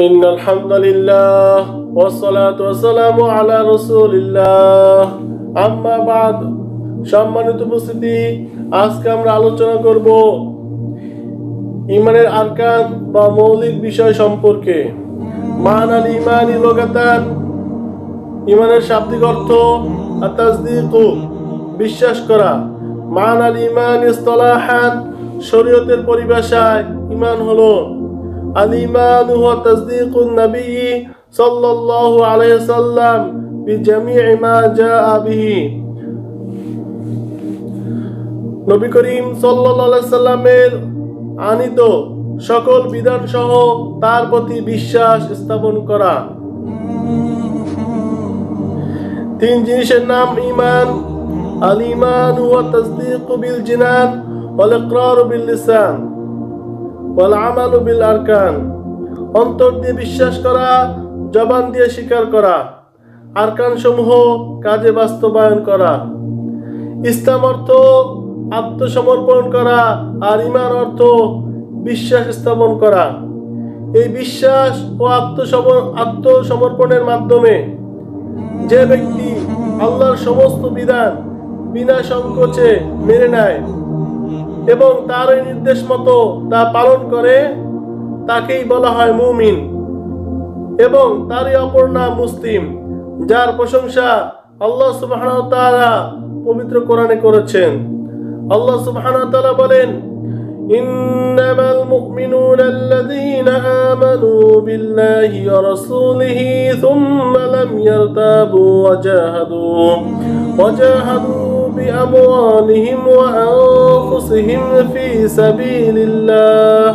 إن الحمد لله والصلاة والسلام على رسول الله أما بعد সম্মানিত উপস্থিতি, আজকে আমরা আলোচনা করব ঈমানের আরকান বা মৌলিক বিষয় সম্পর্কে। মানাল ঈমানি লুগাতান, ঈমানের শাব্দিক অর্থ আত-তাসদীকু, বিশ্বাস করা। মানাল ঈমান ইসতিলাহান, শরীয়তের পরিভাষায় ঈমান হলো আল-ঈমান হুয়া তাসদীকুন নবী সাল্লাল্লাহু আলাইহি ওয়াসাল্লাম বিজামিই মা জাআ বিহি। নবী করিম সাল্লাল্লাহু আলাইহি ওয়াসাল্লামের আনিত সকল বিধান সহ তার প্রতি বিশ্বাস স্থাপন করা। তিন জিনিসের নাম ঈমান। আল-ঈমান হুয়া তাসদীকু বিল জিনান ওয়াল ইকরারু বিল লিসান ওয়াল আমালু বিল আরকান। অন্তর দিয়ে বিশ্বাস করা, জবান দিয়ে স্বীকার করা, আরকান সমূহ কাজে বাস্তবায়ন করা। ইসলাম অর্থ আত্মসমর্পণ করা, আর ঈমান অর্থ বিশ্বাস স্থাপন করা। এই বিশ্বাস ও আত্মসমর্পণের মাধ্যমে যে ব্যক্তি আল্লাহর সমস্ত বিধান বিনা সংকোচে মেনে নেয় এবং তার এই নির্দেশ মতো তা পালন করে, তাকেই বলা হয় মুমিন। এবং তারই অপর নাম মুসলিম, যার প্রশংসা আল্লাহ সুবহানাহু ওয়া তাআলা পবিত্র কোরআনে করেছেন। আল্লাহ সুবহানাহু ওয়া তাআলা বলেন, ইন্নামাল মুমিনুনা আল্লাযীনা আমানু বিল্লাহি ওয়া রাসূলিহি সুম্মা লাম ইয়ারতাবু ওয়া জাহাদু বিআমওয়ালিহিম ওয়া আনফুসিহিম ফি সাবিলিল্লাহ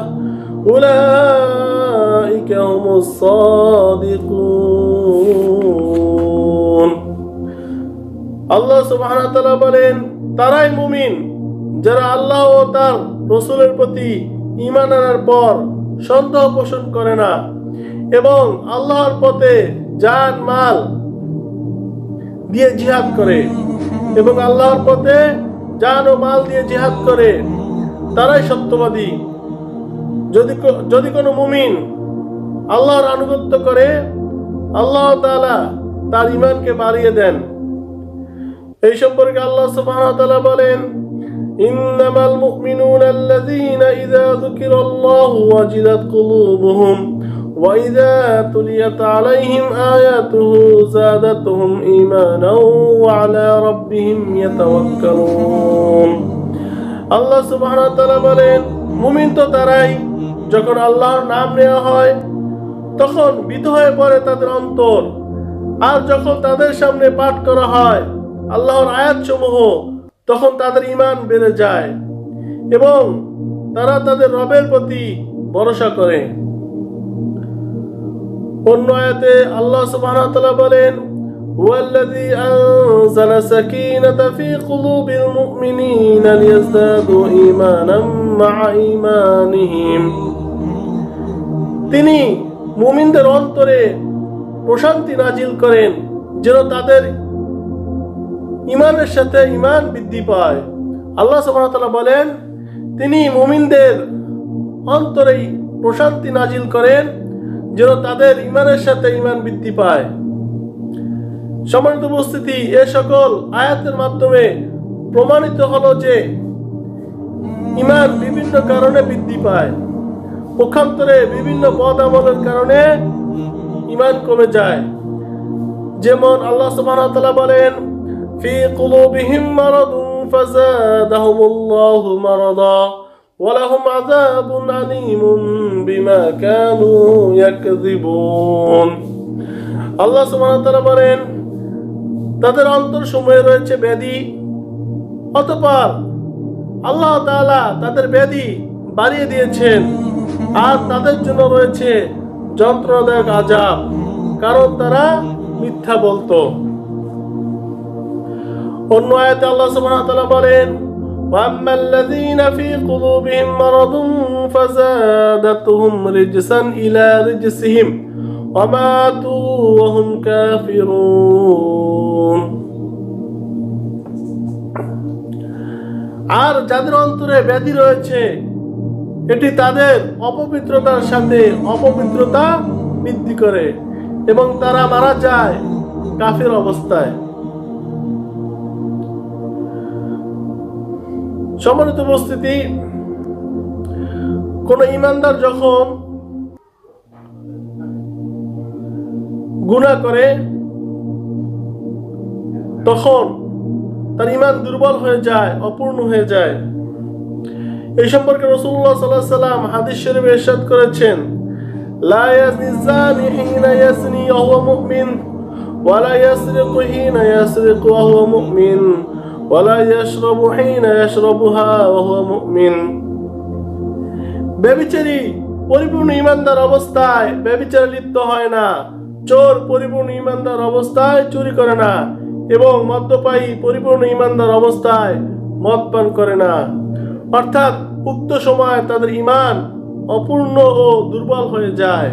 উলাইকা হুমুস সাদিকুন। আল্লাহ সুবহানাহু ওয়া তাআলা বলেন, তারাই মুমিন যারা আল্লাহ ও তার রাসূলের প্রতি ঈমান আনার পর সন্দেহ পোষণ করে না এবং আল্লাহর পথে জান মাল দিয়ে জিহাদ করে এবং আল্লাহর পথে জান ও মাল দিয়ে জিহাদ করে, তারাই সত্যবাদী। যদি কোনো মুমিন আল্লাহর আনুগত্য করে, আল্লাহ তাআলা তার ঈমানকে বাড়িয়ে দেন। এই সম্পর্কে আল্লাহ সুবহানাহু ওয়া তাআলা বলেন, ইন্নামাল মুমিনুনা আল্লাযীনা ইযা যুকিরাল্লাহু ওয়াজিলাত কুলুবুহুম ওয়া ইযা তুলিয়াত আলাইহিম আয়াতুহু যাদাতুহুম ঈমানাও ওয়া আলা রাব্বিহিম ইয়াতাওয়াক্কালুন। আল্লাহ সুবহানাহু ওয়া তাআলা বলেন, মুমিন তো তারাই যখন আল্লাহর নাম নেওয়া হয় তখন ভীত হয়ে পড়ে তাদের অন্তর, আর যখন তাদের সামনে পাঠ করা হয় আল্লাহর আয়াতসমূহ তখন তাদের ঈমান বেড়ে যায় এবং তারা তাদের রবের প্রতি ভরসা করে। অন্য আয়াতে আল্লাহ সুবহানাহু ওয়া তাআলা বলেন, হুয়াল্লাযী আনজালা সাকিনাতা ফী কুলুবিল মুমিনিনা লিয়াজদাদু ঈমানাম মা'a ঈমানিহিম। তিনি মুমিনদের অন্তরে প্রশান্তি নাজিল করেন যেন তাদের ঈমানের সাথে ঈমান বৃদ্ধি পায়। আল্লাহ সুবহানাহু ওয়া তাআলা বলেন, তিনি মুমিনদের অন্তরে প্রশান্তি নাজিল করেন যেন তাদের ঈমানের সাথে ঈমান বৃদ্ধি পায়। সম্মানিত উপস্থিতি, এ সকল আয়াতের মাধ্যমে প্রমাণিত হলো যে ঈমান বিভিন্ন কারণে বৃদ্ধি পায়। পক্ষান্তরে বিভিন্ন বদ আমলের কারণে ঈমান কমে যায়। যেমন আল্লাহ সুবহানাহু ওয়া তাআলা বলেন, ফি কুলুবিহিম মারাদুন ফাযাদাহুমুল্লাহু মারাদা ওয়া লাহুম আযাবুন আলীমুন বিমা কানু ইয়াকযিবুন। আল্লাহ সুবহানাহু ওয়া তাআলা বলেন, তাদের অন্তরসমূহে রয়েছে ব্যাধি, অতঃপর আল্লাহ তাআলা তাদের ব্যাধি বাড়িয়ে দিয়েছেন, আর তাদের জন্য রয়েছে যন্ত্রণাদায়ক আযাব, কারণ তারা মিথ্যা বলতো। অন্য আয়াতে আল্লাহ সুবহানাহু ওয়া তাআলা বলেন, ওয়াম্মাল্লাযীনা ফী কুলুবিহিম মারাদুন ফাযাদাতুহুম রিজসান ইলা রিজসিহিম ওয়া মাতু ওয়া হুম কাফিরুন। আর যাদের অন্তরে ব্যাধি রয়েছে, এটি তাদের অপবিত্রতার সাথে অপবিত্রতা বৃদ্ধি করে এবং তারা মারা যায় কাফের অবস্থায়। সম্মানিত উপস্থিতি, কোন ঈমানদার যখন গুনাহ করে তখন তার ঈমান দুর্বল হয়ে যায়, অপূর্ণ হয়ে যায়। এই সম্পর্কে রাসূলুল্লাহ সাল্লাল্লাহু আলাইহি ওয়াসাল্লাম হাদিস শরীফে ইরশাদ করেছেন, লা ইয়াজনি যানি হিনা ইয়াজনি ওয়া হুয়া মুমিন ওয়া লা ইয়াসরিকু হিনা ইয়াসরিকু ওয়া হুয়া মুমিন ওয়া লা ইয়াশরাবু হিনা ইয়াশরাবুহা ওয়া হুয়া মুমিন। ব্যভিচারী পরিপূর্ণ ঈমানদার অবস্থায় ব্যভিচারে লিপ্ত হয় না, চোর পরিপূর্ণ ঈমানদার অবস্থায় চুরি করে না, এবং মদ্যপায়ী পরিপূর্ণ ঈমানদার অবস্থায় মদ পান করে না। অর্থাৎ উক্ত সময় তাদের ঈমান অপূর্ণ ও দুর্বল হয়ে যায়।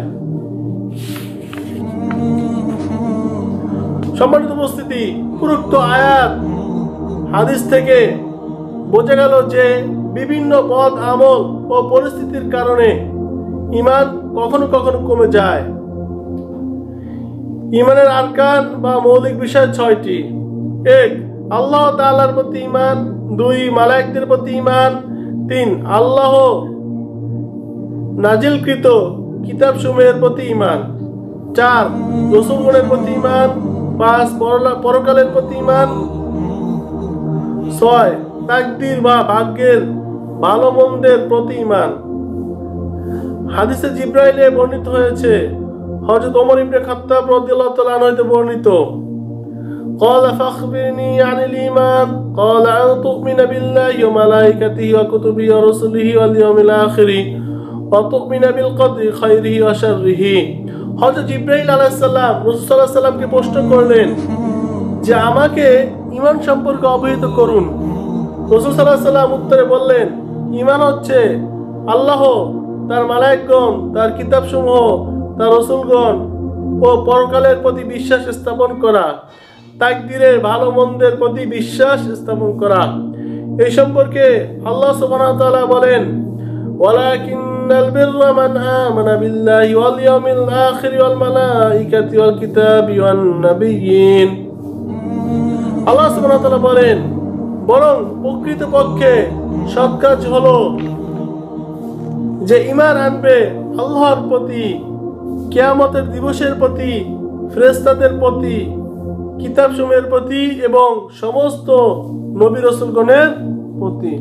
সম্মানিত উপস্থিতি, উপরোক্ত আয়াত হাদিস থেকে বোঝা গেল যে বিভিন্ন বদ আমল ও পরিস্থিতির কারণে ঈমান কখনো কখনো কমে যায়। ঈমানের আরকান বা মৌলিক বিষয় 6টি। 1. আল্লাহ তাআলার প্রতি ঈমান। 2. মালায়েকদের প্রতি ঈমান। 3. আল্লাহ নাজিলকৃত কিতাবসমূহের প্রতি ঈমান। 4. রাসূলগণের প্রতি ঈমান। 5. পরকালের প্রতি ঈমান। 6. তাকদীর বা ভাগ্যের ভালো মন্দের প্রতি ঈমান। হাদিসে জিবরাইলে বর্ণিত হয়েছে, হযরত ওমর ইবনে খাত্তাব রাদিয়াল্লাহু তাআলা আনহু হতে বর্ণিত, قال فاخبرني عن الإيمان قال أن تؤمن بالله وملائكته وكتبه ورسله واليوم الآخر وتؤمن بالقدر خيره وشره। হযরত জিবরাইল আলাইহিস সালাম রাসূল সাল্লাল্লাহু আলাইহি সাল্লামকে প্রশ্ন করলেন যে আমাকে ঈমান সম্পর্কে অবহিত করুন। রাসূল সাল্লাল্লাহু আলাইহি সাল্লাম উত্তরে বললেন, ঈমান হচ্ছে আল্লাহ, তার মালায়েকগণ, তার কিতাবসমূহ, তার রাসূলগণ ও পরকালের প্রতি বিশ্বাস স্থাপন করা, তাকদীরের ভালো মন্দের প্রতি বিশ্বাস স্থাপন করা। এই সম্পর্কে আল্লাহ সুবহানাহু ওয়া তাআলা বলেন, ওয়ালাকিন্নাল বিররা মান আমানা বিল্লাহি ওয়াল ইয়াউমিল আখির ওয়াল মালাইকাতি ওয়াল কিতাবি ওয়ান নাবিয়্যিন। আল্লাহ সুবহানাহু ওয়া তাআলা বলেন, বরং প্রকৃতপক্ষে সৎ কাজ হলো যে ঈমান আনবে আল্লাহর প্রতি, কিয়ামতের দিবসের প্রতি, ফেরেশতাদের প্রতি, কিতাবসমূহের প্রতি এবং সমস্ত নবী রাসূলগণের প্রতি।